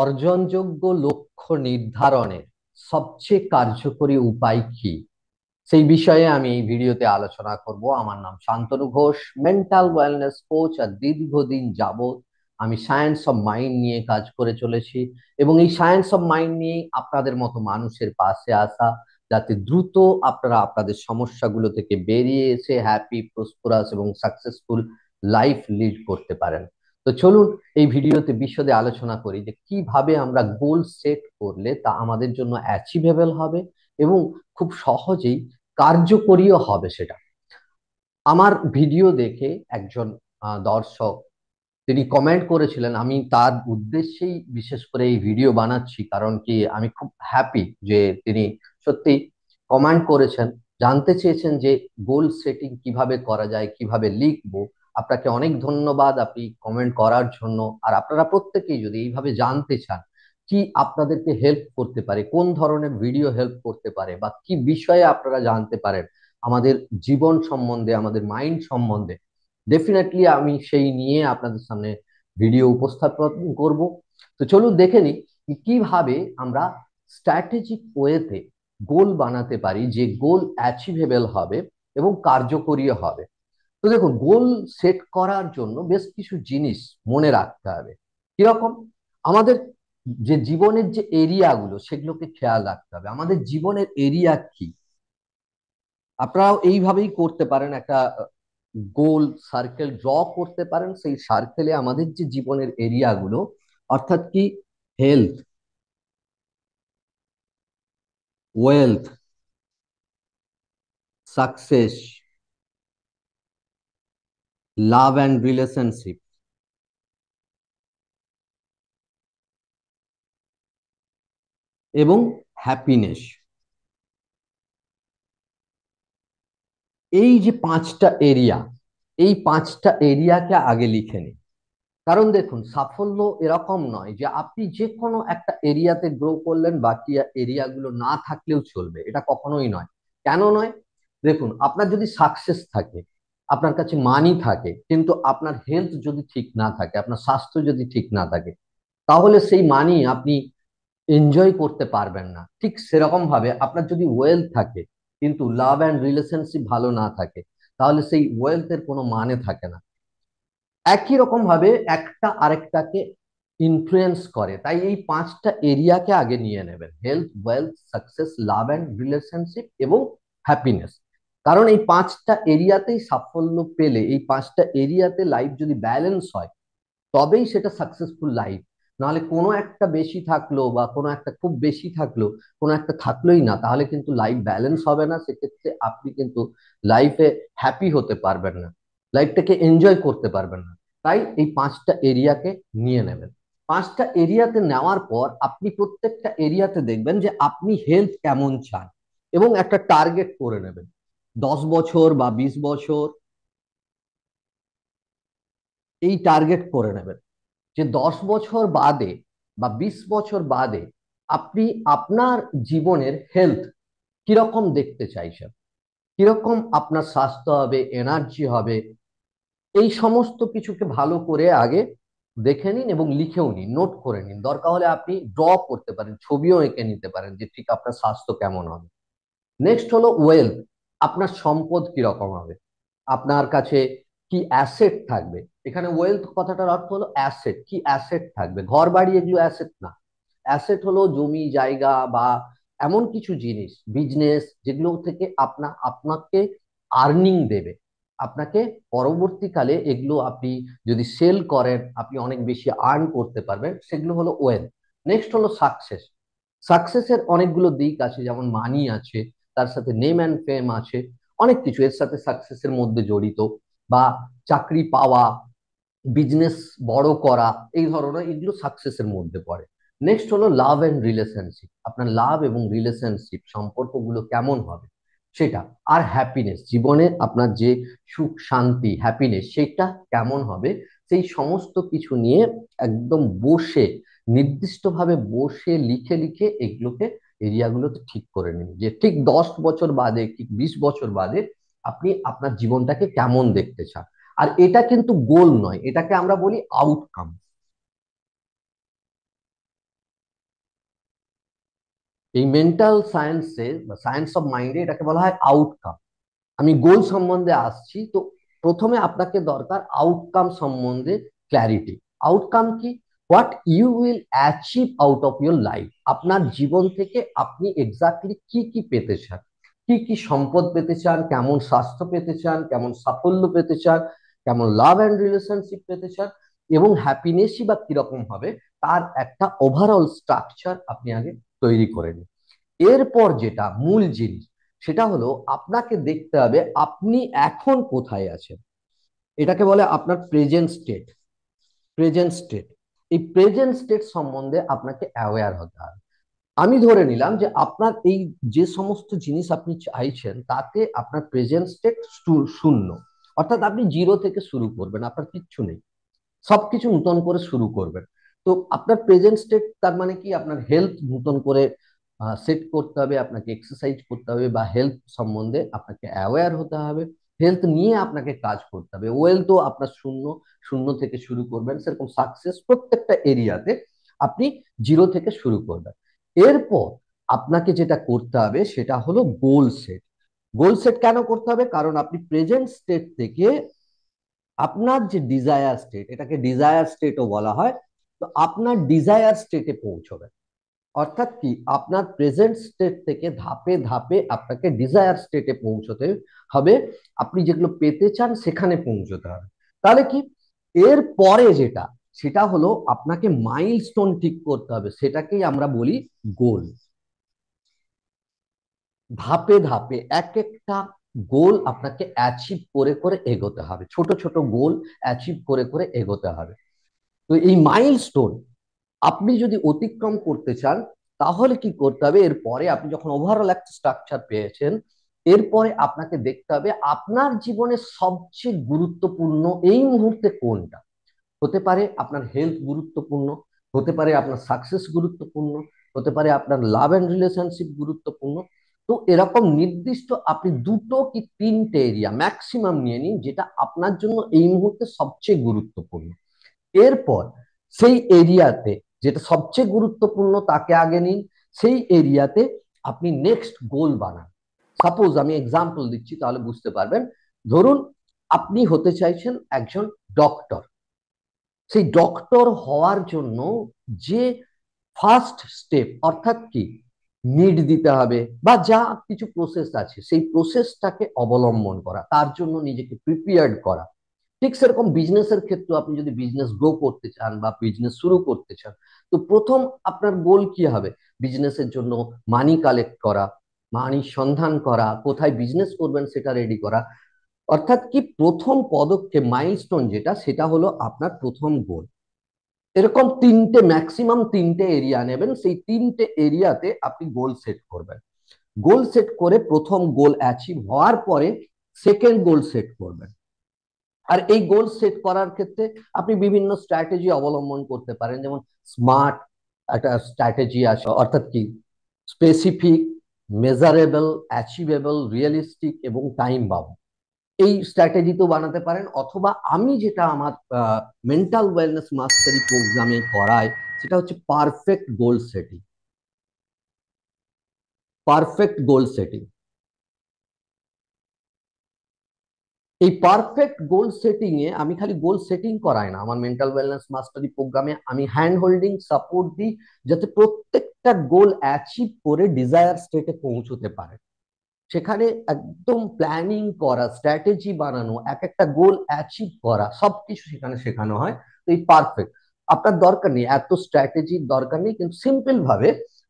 অর্জনযোগ্য লক্ষ্য নির্ধারণের সবচেয়ে কার্যকরী উপায় কি, সেই বিষয়ে আমি এই ভিডিওতে আলোচনা করব। আমার নাম Shantanu Ghosh, mental wellness coach. আর দীর্ঘদিন যাবত আমি সায়েন্স অফ মাইন্ড নিয়ে কাজ করে চলেছি, এবং এই সায়েন্স অফ মাইন্ড নিয়ে আপনাদের মতো মানুষের পাশে আসা, যাতে দ্রুত আপনারা আপনাদের সমস্যাগুলো থেকে বেরিয়ে এসে হ্যাপি, প্রসপারাস এবং সাকসেসফুল লাইফ লিড করতে পারেন। তো চলুন এই ভিডিওতে বিশদে আলোচনা করি যে কিভাবে আমরা গোল সেট করলে তা আমাদের জন্য অ্যাচিভেবল হবে এবং খুব সহজেই কার্যকরীও হবে সেটা। আমার ভিডিও দেখে একজন দর্শক তিনি কমেন্ট করেছিলেন, আমি তার উদ্দেশ্যেই বিশেষ করে এই ভিডিও বানাচ্ছি, কারণ কি আমি খুব হ্যাপি যে তিনি সত্যি কমেন্ট করেছেন, জানতে চেয়েছেন যে গোল সেটিং কিভাবে করা যায়, কিভাবে লিখবো। আপনাকে অনেক ধন্যবাদ আপনি কমেন্ট করার জন্য। আর আপনারা প্রত্যেকেই যদি এইভাবে জানতে চান কি আপনাদেরকে হেল্প করতে পারে, কোন ধরনের ভিডিও হেল্প করতে পারে, বা কি বিষয়ে আপনারা জানতে পারেন আমাদের জীবন সম্বন্ধে, আমাদের মাইন্ড সম্বন্ধে, ডেফিনেটলি আমি সেই নিয়ে আপনাদের সামনে ভিডিও উপস্থাপন করব। তো চলুন দেখে নিই কিভাবে আমরা স্ট্র্যাটেজিক ওয়েতে গোল বানাতে পারি, যে গোল অ্যাচিভেবল হবে এবং কার্যকরী হবে। তো দেখুন, গোল সেট করার জন্য বেশ কিছু জিনিস মনে রাখতে হবে। কিরকম? আমাদের যে জীবনের যে এরিয়াগুলো, সেগুলোকে খেয়াল রাখতে হবে। আমাদের জীবনের এরিয়া কি, আপনারাও এইভাবেই করতে পারেন। একটা গোল সার্কেল ড্র করতে পারেন। সেই সার্কেলে আমাদের যে জীবনের এরিয়াগুলো, অর্থাৎ কি, health, wealth, success, love and relationship এবং হ্যাপিনেস, এই যে পাঁচটা এরিয়া, এই পাঁচটা এরিয়াকে আগে লিখে নিন। কারণ দেখুন, সাফল্য এরকম নয় যে আপনি যে কোনো একটা এরিয়াতে গ্রো করলেন, বাকি এরিয়াগুলো না থাকলেও চলবে, এটা কখনোই নয়। কেন নয়? দেখুন, আপনার যদি সাকসেস থাকে, আপনার কাছে মানি থাকে, কিন্তু আপনার হেলথ যদি ঠিক না থাকে, আপনার স্বাস্থ্য যদি ঠিক না থাকে, তাহলে সেই মানি আপনি এনজয় করতে পারবেন না। ঠিক সেরকম ভাবে আপনার যদি ওয়েলথ থাকে কিন্তু লাভ অ্যান্ড রিলেশনশিপ ভালো না থাকে, তাহলে সেই ওয়েলথের কোনো মানে থাকে না। একই রকম ভাবে একটা আরেকটাকে ইনফ্লুয়েন্স করে। তাই এই পাঁচটা এরিয়াকে আগে নিয়ে নেবেন: health, wealth, success, love and relationship এবং হ্যাপিনেস। কারণ এই পাঁচটা এরিয়াতেই সাফল্য পেলে, এই পাঁচটা এরিয়াতে লাইফ যদি ব্যালেন্স হয়, তবেই সেটা সাকসেসফুল লাইফ। নাহলে কোনো একটা বেশি থাকলো বা কোনো একটা খুব বেশি থাকলো, কোনো একটা থাকলোই না, তাহলে কিন্তু লাইফ ব্যালেন্স হবে না। সেক্ষেত্রে আপনি কিন্তু লাইফে হ্যাপি হতে পারবেন না, লাইফটাকে এনজয় করতে পারবেন না। তাই এই পাঁচটা এরিয়াকে নিয়ে নেবেন। পাঁচটা এরিয়াতে নেওয়ার পর আপনি প্রত্যেকটা এরিয়াতে দেখবেন যে আপনি হেলথ কেমন চান, এবং একটা টার্গেট করে নেবেন। 10 বছর বা 20 বছর এই টার্গেট করে নেবেন যে 10 বছর বাদে বা 20 বছর বাদে আপনি আপনার জীবনের হেলথ কিরকম দেখতে চাইছেন, কিরকম আপনার স্বাস্থ্য হবে, এনার্জি হবে। এই সমস্ত কিছুকে ভালো করে আগে দেখে নিন এবং লিখেও নিন, নোট করে নিন। দরকার হলে আপনি ড্র করতে পারেন, ছবিও এঁকে নিতে পারেন যে ঠিক আপনার স্বাস্থ্য কেমন হবে। নেক্সট হলো ওয়েলথ, আপনার সম্পদ কিরকম হবে, আপনার কাছে কি অ্যাসেট থাকবে। এখানে ওয়েলথ কথাটার অর্থ হলো অ্যাসেট। কি অ্যাসেট থাকবে? ঘর বাড়ি এগুলো অ্যাসেট না। অ্যাসেট হলো জমি জায়গা বা এমন কিছু জিনিস, বিজনেস, যেগুলো থেকে আপনাকে আর্নিং দেবে। আপনাকে পরবর্তীকালে এগুলো আপনি যদি সেল করেন, আপনি অনেক বেশি আর্ন করতে পারবেন। সেগুলো হলো ওয়েলথ। নেক্সট হলো সাকসেস। সাকসেসের অনেকগুলো দিক আছে, যেমন মানি আছে, তার সাথে নেম অ্যান্ড ফেম আছে, অনেক কিছু এর সাথে সাকসেসের মধ্যে জড়িত। বা চাকরি পাওয়া, বিজনেস বড় করা, এই ধরনের এগুলো সাকসেসের মধ্যে পড়ে। নেক্সট হলো লাভ এন্ড রিলেশনশিপ, আপনার লাভ এবং রিলেশনশিপ সম্পর্কগুলো কেমন হবে সেটা। আর হ্যাপিনেস, জীবনে আপনার যে সুখ শান্তি হ্যাপিনেস, সেটা কেমন হবে, সেই সমস্ত কিছু নিয়ে একদম বসে, নির্দিষ্টভাবে বসে লিখে লিখে এগুলোকে, এরিয়াগুলোতে ঠিক করে নিন যে ঠিক 10 বছর বাদে, ঠিক 20 বছর বাদে আপনি আপনার জীবনটাকে কেমন দেখতে চান। আর এটা কিন্তু গোল নয়, এটাকে আমরা বলি আউটকাম। এই মেন্টাল সায়েন্সে বা সায়েন্স অফ মাইন্ডে এটাকে বলা হয় আউটকাম। আমি গোল সম্বন্ধে আসছি। তো প্রথমে আপনাকে দরকার আউটকাম সম্বন্ধে ক্ল্যারিটি। আউটকাম কি? What you will achieve out of your life. আপনার জীবন থেকে আপনি এক্স্যাক্টলি কি কি পেতে চান, কি কি সম্পদ পেতে চান, কেমন স্বাস্থ্য পেতে চান, কেমন সাফল্য পেতে চান, কেমন লাভ অ্যান্ড রিলেশনশিপ পেতে চান, এবং হ্যাপিনেসই বা কিরকম হবে, তার একটা ওভারঅল স্ট্রাকচার আপনি আগে তৈরি করে নিন। এরপর যেটা মূল জিনিস, সেটা হলো আপনাকে দেখতে হবে আপনি এখন কোথায় আছেন। এটাকে বলে আপনার প্রেজেন্ট স্টেট। প্রেজেন্ট স্টেট, এই প্রেজেন্ট স্টেট সম্বন্ধে আপনাকে অ্যাওয়্যার হতে হবে। আমি ধরে নিলাম যে আপনার এই যে সমস্ত জিনিস আপনি চাইছেন তাতে আপনার প্রেজেন্ট স্টেট শূন্য, অর্থাৎ আপনি জিরো থেকে শুরু করবেন, আপনার কিচ্ছু নেই, সবকিছু নতুন করে শুরু করবেন। তো আপনার প্রেজেন্ট স্টেট তার মানে কি? আপনার হেলথ নতুন করে সেট করতে হবে, আপনাকে এক্সারসাইজ করতে হবে, বা হেলথ সম্বন্ধে আপনাকে অ্যাওয়্যার হতে হবে, হেলথ নিয়ে আপনাকে কাজ করতে হবে। ওয়েলথও আপনার শূন্য, শূন্য থেকে শুরু করবেন। সেরকম সাকসেস প্রত্যেকটা এরিয়াতে আপনি জিরো থেকে শুরু করবেন। এরপর আপনাকে যেটা করতে হবে সেটা হলো গোল সেট। গোল সেট কেন করতে হবে? কারণ আপনি প্রেজেন্ট স্টেট থেকে আপনার যে ডিজায়ার স্টেট, এটাকে ডিজায়ার স্টেটও বলা হয়, তো আপনার ডিজায়ার স্টেটে পৌঁছবে। অর্থাৎ কি? আপনার প্রেজেন্ট স্টেট থেকে ধাপে ধাপে আপনাকে ডিজায়ার স্টেটে পৌঁছতে হবে। আপনি যেগুলো পেতে চান সেখানে পৌঁছতে হবে। তাহলে কি? এর পরে যেটা, সেটা হলো আপনাকে মাইলস্টোন ঠিক করতে হবে, সেটাকেই আমরা বলি গোল। ধাপে ধাপে এক একটা গোল আপনাকে অ্যাচিভ করে করে এগোতে হবে, ছোট ছোট গোল অ্যাচিভ করে করে এগোতে হবে। তো এই মাইলস্টোন আপনি যদি অতিক্রম করতে চান, তাহলে কি করতে হবে? এরপরে আপনি যখন ওভারঅল একটা স্ট্রাকচার পেয়েছেন, এরপরে আপনাকে দেখতে হবে আপনার জীবনে সবচেয়ে গুরুত্বপূর্ণ এই মুহূর্তে কোনটা। হতে পারে আপনার হেলথ গুরুত্বপূর্ণ, হতে পারে আপনার সাকসেস গুরুত্বপূর্ণ, হতে পারে আপনার লাভ অ্যান্ড রিলেশনশিপ গুরুত্বপূর্ণ। তো এরকম নির্দিষ্ট আপনি দুটো কি তিনটে এরিয়া ম্যাক্সিমাম নিয়ে নিন, যেটা আপনার জন্য এই মুহূর্তে সবচেয়ে গুরুত্বপূর্ণ। এরপর সেই এরিয়াতে যেটা সবচেয়ে গুরুত্বপূর্ণ তাকে আগে নিন, সেই এরিয়াতে আপনি নেক্সট গোল বানান। সাপোজ আমি এক্সাম্পল দিচ্ছি, তাহলে বুঝতে পারবেন। ধরুন আপনি হতে চাইছেন একজন ডক্টর। সেই ডক্টর হওয়ার জন্য যে ফার্স্ট স্টেপ, অর্থাৎ কি, নিট দিতে হবে বা যা কিছু প্রসেস আছে, সেই প্রসেসটাকে অবলম্বন করা, তার জন্য নিজেকে প্রিপেয়ার্ড করা। ঠিক সেরকম বিজনেসের ক্ষেত্রে আপনি যদি বিজনেস গ্রো করতে চান বা বিজনেস শুরু করতে চান, তো প্রথম আপনার গোল কি হবে? বিজনেসের জন্য মানি কালেক্ট করা, মানির সন্ধান করা, কোথায় বিজনেস করবেন সেটা রেডি করা। অর্থাৎ কি, প্রথম পদক্ষেপ মাইলস্টোন যেটা, সেটা হলো আপনার প্রথম গোল। এরকম তিনটে, ম্যাক্সিমাম তিনটে এরিয়া নেবেন, সেই তিনটে এরিয়াতে আপনি গোল সেট করবেন। গোল সেট করে প্রথম গোল অ্যাচিভ হওয়ার পরে সেকেন্ড গোল সেট করবেন। আর এই গোল সেট করার ক্ষেত্রে আপনি বিভিন্ন স্ট্র্যাটেজি অবলম্বন করতে পারেন, যেমন স্মার্ট একটা স্ট্র্যাটেজি আছে, অর্থাৎ কি, স্পেসিফিক, মেজারেবল, অ্যাচিভেবল, রিয়েলিস্টিক এবং টাইম বাউন্ড। এই স্ট্র্যাটেজি তো বানাতে পারেন, অথবা আমি যেটা আমার মেন্টাল ওয়েলনেস মাস্টারি প্রোগ্রামে করাই, সেটা হচ্ছে পারফেক্ট গোল সেটিং। পারফেক্ট গোল সেটিং, এই পারফেক্ট গোল সেটিং এ আমি খালি গোল সেটিং করাই না, আমার মেন্টাল ওয়েলনেস মাস্টারি প্রোগ্রামে আমি হ্যান্ড হোল্ডিং সাপোর্ট দিই, যাতে প্রত্যেকটা গোল অ্যাচিভ করে ডিজায়ার স্টেটে পৌঁছতে পারে। সেখানে একদম প্ল্যানিং করা, স্ট্র্যাটেজি বানানো, এক একটা গোল অ্যাচিভ করা, সবকিছু সেখানে শেখানো হয়। তো এই পারফেক্ট, আপনার দরকার নেই এত স্ট্র্যাটেজির দরকার নেই, কিন্তু সিম্পল ভাবে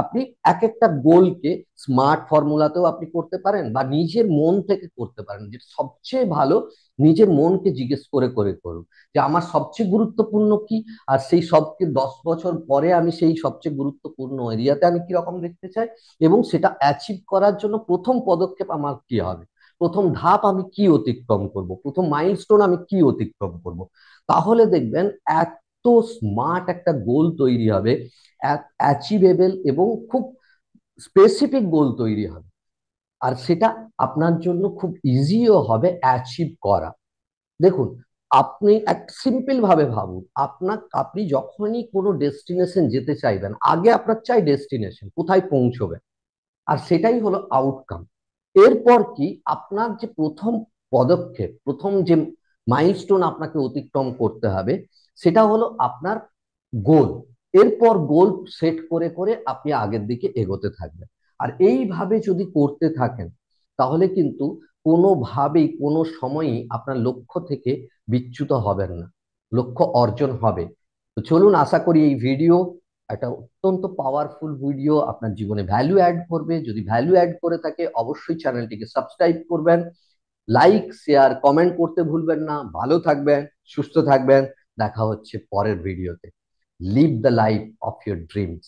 আপনি এক একটা গোলকে স্মার্ট ফর্মুলাতেও আপনি করতে পারেন, বা নিজের মন থেকে করতে পারেন, যেটা সবচেয়ে ভালো। নিজের মনকে জিজ্ঞেস করে করে করুন যে আমার সবচেয়ে গুরুত্বপূর্ণ কি, আর সেই সবকে 10 বছর পরে আমি সেই সবচেয়ে গুরুত্বপূর্ণ এরিয়াতে আমি কিরকম দেখতে চাই, এবং সেটা অ্যাচিভ করার জন্য প্রথম পদক্ষেপ আমার কি হবে, প্রথম ধাপ আমি কি অতিক্রম করব, প্রথম মাইলস্টোন আমি কি অতিক্রম করব। তাহলে দেখবেন এত স্মার্ট একটা গোল তৈরি হবে, অ্যাচিভেবল এবং খুব স্পেসিফিক গোল তৈরি হবে। আর সেটা আপনার জন্য খুব ইজিও হবে অ্যাচিভ করা। দেখুন, আপনি এক সিম্পল ভাবে ভাবুন, আপনি যখনই কোনো ডেস্টিনেশন যেতে চাইবেন, আগে আপনার চাই ডেস্টিনেশন, কোথায় পৌঁছবেন। আর সেটাই হলো আউটকাম। এরপর কি আপনার যে প্রথম পদক্ষেপ, প্রথম যে মাইলস্টোন আপনাকে অতিক্রম করতে হবে, সেটা হলো আপনার গোল। এরপর গোল সেট করে করে আপনি আগের দিকে এগোতে থাকবেন। আর এইভাবে যদি করতে থাকেন তাহলে কিন্তু কোনোভাবেই কোনো সময়ই আপনার লক্ষ্য থেকে বিচ্যুত হবেন না, লক্ষ্য অর্জন হবে। তো চলুন, আশা করি এই ভিডিও একটা অত্যন্ত পাওয়ারফুল ভিডিও আপনার জীবনে ভ্যালু অ্যাড করবে। যদি ভ্যালু অ্যাড করে থাকে অবশ্যই চ্যানেলটিকে সাবস্ক্রাইব করবেন, লাইক শেয়ার কমেন্ট করতে ভুলবেন না। ভালো থাকবেন, সুস্থ থাকবেন। দেখা হচ্ছে পরের ভিডিওতে। Live the life of your dreams.